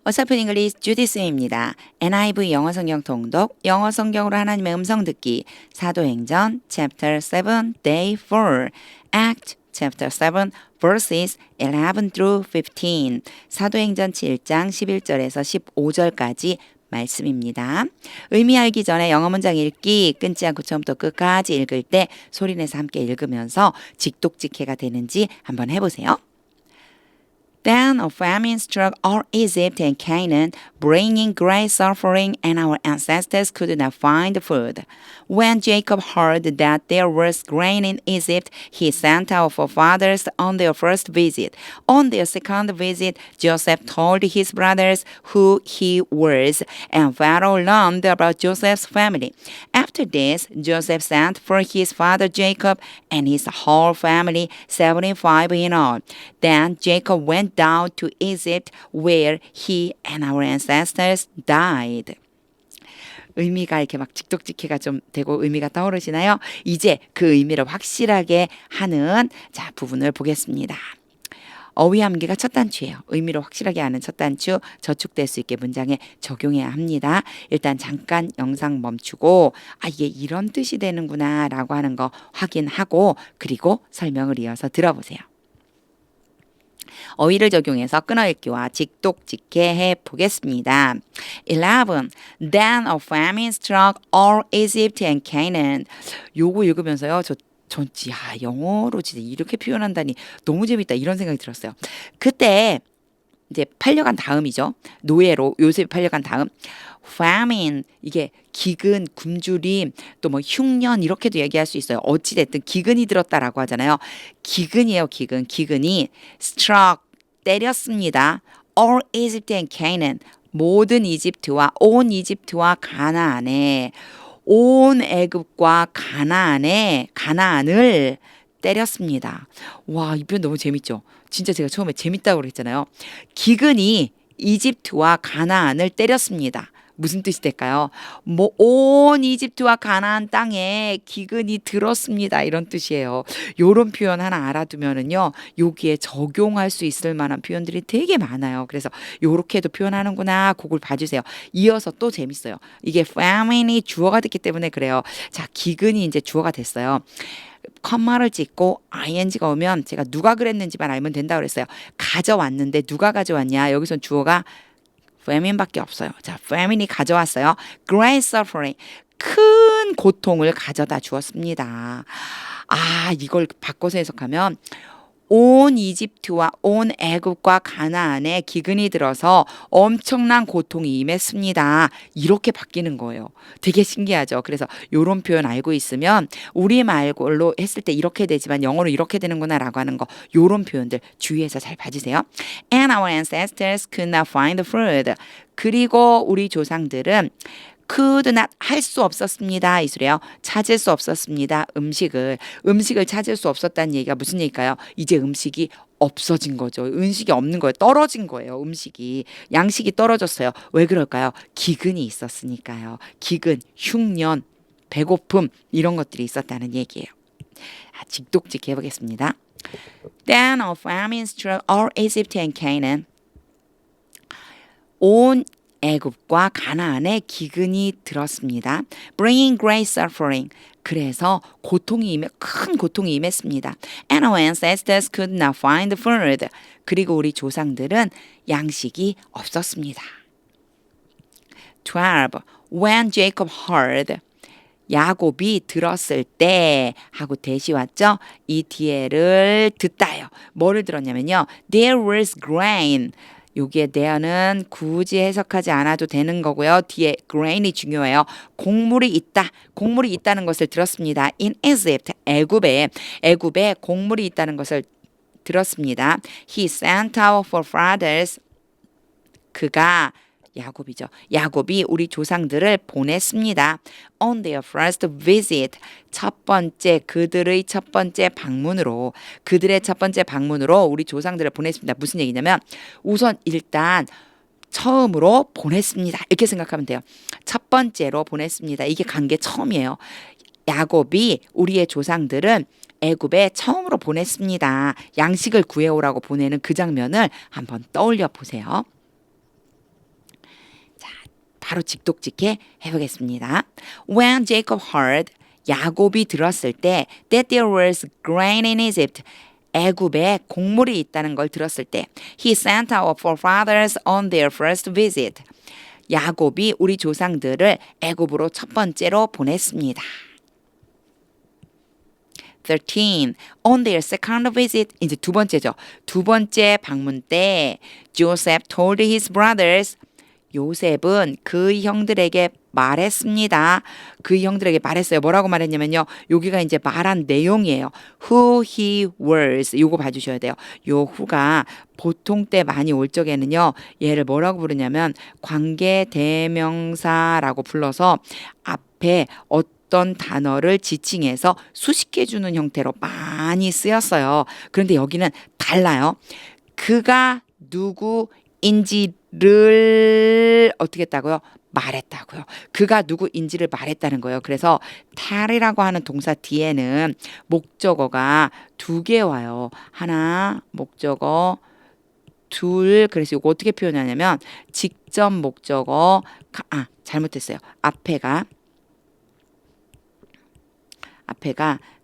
어설픈 잉글리시 주디스입니다. NIV 영어 성경 통독, 영어 성경으로 하나님의 음성 듣기, 사도행전 chapter 7 day 4, act chapter 7 verses 11 through 15, 사도행전 7장 11절에서 15절까지 말씀입니다. 의미 알기 전에 영어 문장 읽기 끊지 않고 처음부터 끝까지 읽을 때 소리내서 함께 읽으면서 직독직해가 되는지 한번 해보세요. Then a famine struck all Egypt and Canaan, bringing great suffering, and our ancestors could not find food. When Jacob heard that there was grain in Egypt, he sent our forefathers on their first visit. On their second visit, Joseph told his brothers who he was, and Pharaoh learned about Joseph's family. After this, Joseph sent for his father Jacob and his whole family, 75 in all. Then Jacob went down to Egypt where he and our ancestors died. 의미가 이렇게 막 직독직해가 좀 되고 의미가 떠오르시나요? 이제 그 의미를 확실하게 하는 부분을 보겠습니다. 어휘함기가 첫 단추예요. 의미를 확실하게 아는 첫 단추, 저축될 수 있게 문장에 적용해야 합니다. 일단 잠깐 영상 멈추고 이게 이런 뜻이 되는구나 라고 하는 거 확인하고 그리고 설명을 이어서 들어보세요. 어휘를 적용해서 끊어읽기와 직독직해 해보겠습니다. 11. Then a famine struck all Egypt and Canaan. 요거 읽으면서요. 영어로 진짜 이렇게 표현한다니 너무 재밌다 이런 생각이 들었어요. 그때 이제 팔려간 다음이죠. 노예로 요셉이 팔려간 다음. famine 이게 기근, 굶주림, 또 뭐 흉년 이렇게도 얘기할 수 있어요. 어찌 됐든 기근이 들었다라고 하잖아요. 기근이에요, 기근. 기근이 struck 때렸습니다. all Egypt and Canaan 모든 이집트와 온 이집트와 가나안에 온 애굽과 가나안을 때렸습니다. 와, 이 표현 너무 재밌죠? 진짜 제가 처음에 재밌다고 그랬잖아요. 기근이 이집트와 가나안을 때렸습니다. 무슨 뜻이 될까요? 온 이집트와 가나안 땅에 기근이 들었습니다. 이런 뜻이에요. 요런 표현 하나 알아두면은요, 여기에 적용할 수 있을 만한 표현들이 되게 많아요. 그래서 요렇게도 표현하는구나. 그걸 봐주세요. 이어서 또 재밌어요. 이게 famine이 주어가 됐기 때문에 그래요. 자, 기근이 이제 주어가 됐어요. 컴마를 찍고 ing가 오면 제가 누가 그랬는지만 알면 된다고 그랬어요. 가져왔는데 누가 가져왔냐? 여기선 주어가 famine밖에 없어요. 자, famine이 가져왔어요. great suffering, 큰 고통을 가져다 주었습니다. 이걸 바꿔서 해석하면 온 이집트와 온 애굽과 가나안에 기근이 들어서 엄청난 고통이 임했습니다. 이렇게 바뀌는 거예요. 되게 신기하죠. 그래서 이런 표현 알고 있으면 우리말로 했을 때 이렇게 되지만 영어로 이렇게 되는구나 라고 하는 거 이런 표현들 주의해서 잘 봐주세요. And our ancestors could not find food. 그리고 우리 조상들은 could not 할 수 없었습니다. 이 소리요. 찾을 수 없었습니다. 음식을 찾을 수 없었다는 얘기가 무슨 얘기일까요? 이제 음식이 없어진 거죠. 음식이 없는 거예요. 떨어진 거예요. 음식이. 양식이 떨어졌어요. 왜 그럴까요? 기근이 있었으니까요. 기근, 흉년, 배고픔 이런 것들이 있었다는 얘기예요. 직독직 해보겠습니다. Then a famine struck all Egypt and Canaan. 온 애굽과 가나안에 기근이 들었습니다. Bringing great suffering. 그래서 큰 고통이 임했습니다. And our ancestors could not find food. 그리고 우리 조상들은 양식이 없었습니다. 12. When Jacob heard. 야곱이 들었을 때 하고 대시 왔죠? 이 뒤에를 듣다요. 뭐를 들었냐면요. There was grain. 여기에 대해는 굳이 해석하지 않아도 되는 거고요. 뒤에 grain이 중요해요. 곡물이 있다는 것을 들었습니다. In Egypt, 애굽에 곡물이 있다는 것을 들었습니다. He sent our forefathers. 그가 야곱이 우리 조상들을 보냈습니다. On their first visit. 그들의 첫 번째 방문으로 우리 조상들을 보냈습니다. 무슨 얘기냐면 우선 일단 처음으로 보냈습니다. 이렇게 생각하면 돼요. 첫 번째로 보냈습니다. 이게 관계 처음이에요. 야곱이 우리의 조상들은 애굽에 처음으로 보냈습니다. 양식을 구해오라고 보내는 그 장면을 한번 떠올려 보세요. 바로 직독직해 해보겠습니다. When Jacob heard, 야곱이 들었을 때 that there was grain in Egypt, 애굽에 곡물이 있다는 걸 들었을 때 he sent our forefathers on their first visit. 야곱이 우리 조상들을 애굽으로 첫 번째로 보냈습니다. 13. On their second visit, 이제 두 번째죠. 두 번째 방문 때 Joseph told his brothers, 요셉은 그 형들에게 말했습니다. 그 형들에게 말했어요. 뭐라고 말했냐면요. 여기가 이제 말한 내용이에요. Who he was. 요거 봐주셔야 돼요. 요 who가 보통 때 많이 올 적에는요. 얘를 뭐라고 부르냐면 관계대명사라고 불러서 앞에 어떤 단어를 지칭해서 수식해주는 형태로 많이 쓰였어요. 그런데 여기는 달라요. 그가 누구인지를 어떻게 했다고요? 말했다고요. 그가 누구인지를 말했다는 거예요. 그래서 tell이라고 하는 동사 뒤에는 목적어가 두 개 와요. 하나 목적어, 둘. 그래서 이거 어떻게 표현하냐면 직접 목적어, 잘못했어요. 앞에가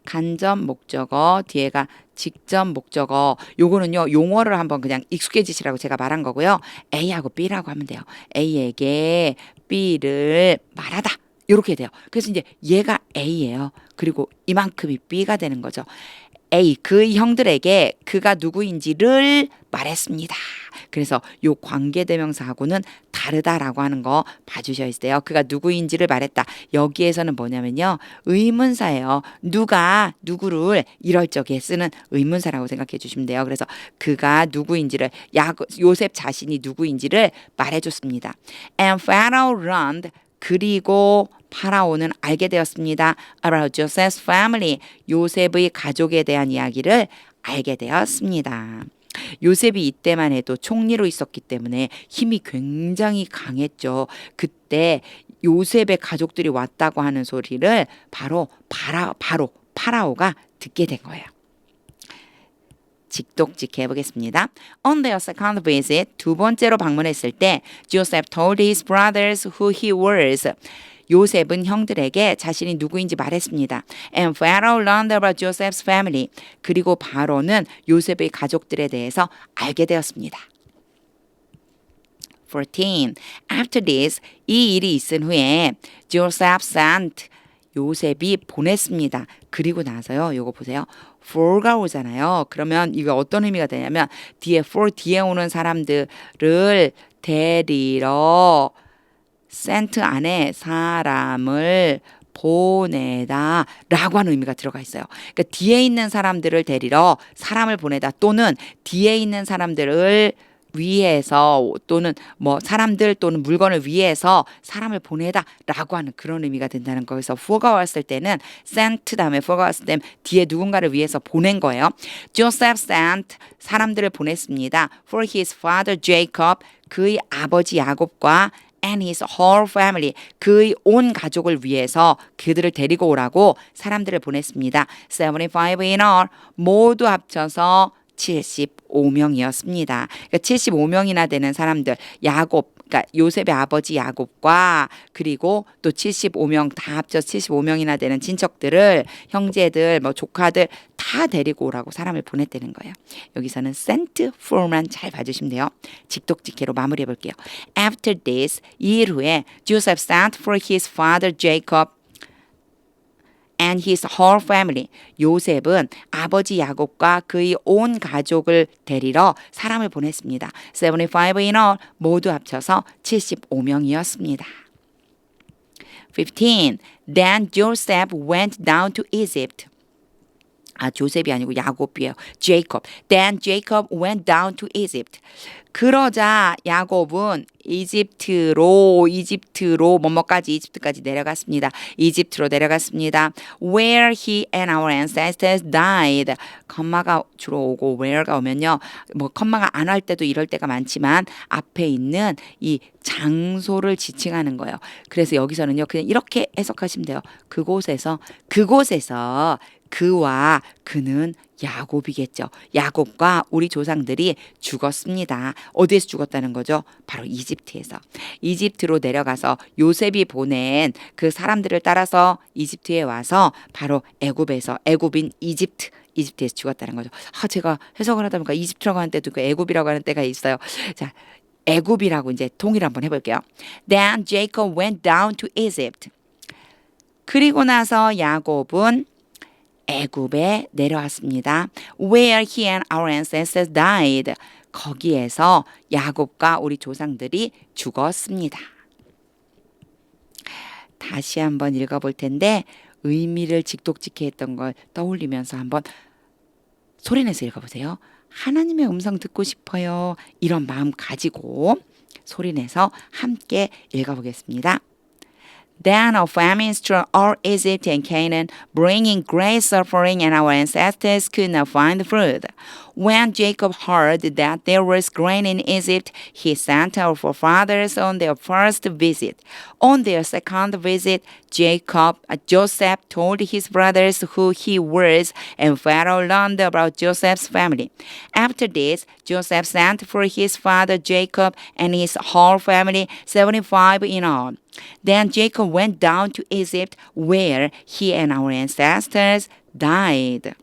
간접 목적어, 뒤에가 직접 목적어. 요거는요, 용어를 한번 그냥 익숙해지시라고 제가 말한 거고요. A하고 B라고 하면 돼요. A에게 B를 말하다. 요렇게 돼요. 그래서 이제 얘가 A예요. 그리고 이만큼이 B가 되는 거죠. A, 그 형들에게 그가 누구인지를 말했습니다. 그래서 요 관계대명사하고는 다르다라고 하는 거 봐주셔야 돼요. 그가 누구인지를 말했다. 여기에서는 뭐냐면요. 의문사예요. 누가 누구를 이럴 적에 쓰는 의문사라고 생각해 주시면 돼요. 그래서 그가 누구인지를 요셉 자신이 누구인지를 말해줬습니다. And Pharaoh learned, 그리고 파라오는 알게 되었습니다. About Joseph's family, 요셉의 가족에 대한 이야기를 알게 되었습니다. 요셉이 이때만 해도 총리로 있었기 때문에 힘이 굉장히 강했죠. 그때 요셉의 가족들이 왔다고 하는 소리를 바로 파라오가 듣게 된 거예요. 직독직 해보겠습니다. On their second visit, 두 번째로 방문했을 때 Joseph told his brothers who he was. 요셉은 형들에게 자신이 누구인지 말했습니다. And Pharaoh learned about Joseph's family. 그리고 바로는 요셉의 가족들에 대해서 알게 되었습니다. 14. After this, 이 일이 있은 후에 Joseph sent, 요셉이 보냈습니다. 그리고 나서요. 요거 보세요. for가 오잖아요. 그러면 이거 어떤 의미가 되냐면 뒤에 for 뒤에 오는 사람들을 데리러 sent 안에 사람을 보내다 라고 하는 의미가 들어가 있어요. 그러니까 뒤에 있는 사람들을 데리러 사람을 보내다 또는 뒤에 있는 사람들을 위해서 또는 뭐 사람들 또는 물건을 위해서 사람을 보내다 라고 하는 그런 의미가 된다는 거에서 for가 왔을 때는 sent 다음에 for가 왔을 때 뒤에 누군가를 위해서 보낸 거예요. Joseph sent, 사람들을 보냈습니다. For his father Jacob, 그의 아버지 야곱과 and his whole family, 그의 온 가족을 위해서 그들을 데리고 오라고 사람들을 보냈습니다. 75 in all, 모두 합쳐서 75명이었습니다. 그러니까 75명이나 되는 사람들, 그러니까 요셉의 아버지 야곱과 그리고 또 75명 다 합쳐 75명이나 되는 친척들을 형제들, 뭐 조카들 다 데리고 오라고 사람을 보냈다는 거예요. 여기서는 sent for만 잘 봐주시면 돼요. 직독직해로 마무리해 볼게요. After this, 이 일 후에 Joseph sent for his father Jacob and his whole family. 요셉은 아버지 야곱과 그의 온 가족을 데리러 사람을 보냈습니다. 75 in all, 모두 합쳐서 75명이었습니다. 15. Then Joseph went down to Egypt. 조셉이 아니고 야곱이에요. Jacob. Then Jacob went down to Egypt. 그러자 야곱은 이집트로 이집트까지 내려갔습니다. 이집트로 내려갔습니다. Where he and our ancestors died. 컴마가 주로 오고 where가 오면요. 뭐 컴마가 안 할 때도 이럴 때가 많지만 앞에 있는 이 장소를 지칭하는 거예요. 그래서 여기서는요. 그냥 이렇게 해석하시면 돼요. 그곳에서 그는 야곱이겠죠. 야곱과 우리 조상들이 죽었습니다. 어디에서 죽었다는 거죠? 바로 이집트에서. 이집트로 내려가서 요셉이 보낸 그 사람들을 따라서 이집트에 와서 바로 애굽인 이집트에서 죽었다는 거죠. 제가 해석을 하다 보니까 이집트라고 하는 때도 있고 애굽이라고 하는 때가 있어요. 자, 애굽이라고 이제 통일 한번 해볼게요. Then Jacob went down to Egypt. 그리고 나서 야곱은 애굽에 내려왔습니다. Where he and our ancestors died. 거기에서 야곱과 우리 조상들이 죽었습니다. 다시 한번 읽어볼 텐데 의미를 직독직해 했던 걸 떠올리면서 한번 소리내서 읽어보세요. 하나님의 음성 듣고 싶어요. 이런 마음 가지고 소리내서 함께 읽어보겠습니다. Then a famine struck all Egypt and Canaan, bringing great suffering, and our ancestors could not find food. When Jacob heard that there was grain in Egypt, he sent our forefathers on their first visit. On their second visit, Joseph told his brothers who he was, and Pharaoh learned about Joseph's family. After this, Joseph sent for his father Jacob and his whole family, 75 in all. Then Jacob went down to Egypt, where he and our ancestors died.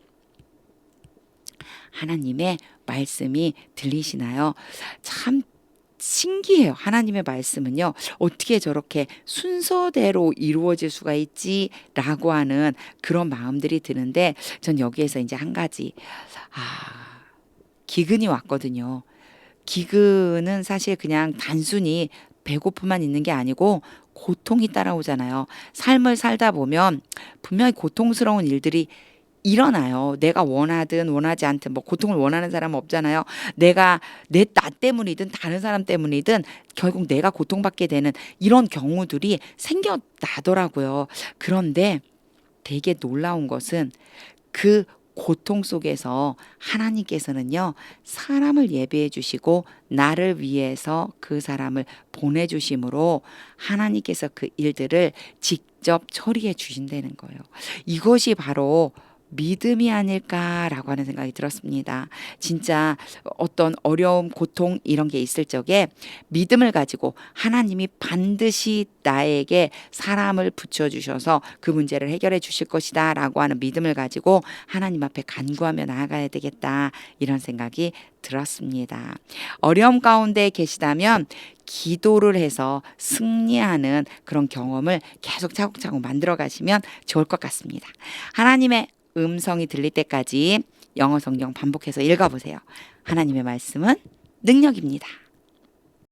하나님의 말씀이 들리시나요? 참 신기해요. 하나님의 말씀은요. 어떻게 저렇게 순서대로 이루어질 수가 있지라고 하는 그런 마음들이 드는데 전 여기에서 이제 한 가지 기근이 왔거든요. 기근은 사실 그냥 단순히 배고픔만 있는 게 아니고 고통이 따라오잖아요. 삶을 살다 보면 분명히 고통스러운 일들이 일어나요. 내가 원하든 원하지 않든 뭐 고통을 원하는 사람은 없잖아요. 나 때문이든 다른 사람 때문이든 결국 내가 고통받게 되는 이런 경우들이 생겨나더라고요. 그런데 되게 놀라운 것은 그 고통 속에서 하나님께서는요, 사람을 예비해 주시고 나를 위해서 그 사람을 보내주심으로 하나님께서 그 일들을 직접 처리해 주신다는 거예요. 이것이 바로 믿음이 아닐까라고 하는 생각이 들었습니다. 진짜 어떤 어려움, 고통 이런 게 있을 적에 믿음을 가지고 하나님이 반드시 나에게 사람을 붙여주셔서 그 문제를 해결해 주실 것이다 라고 하는 믿음을 가지고 하나님 앞에 간구하며 나아가야 되겠다 이런 생각이 들었습니다. 어려움 가운데 계시다면 기도를 해서 승리하는 그런 경험을 계속 차곡차곡 만들어 가시면 좋을 것 같습니다. 하나님의 음성이 들릴 때까지 영어 성경 반복해서 읽어보세요. 하나님의 말씀은 능력입니다.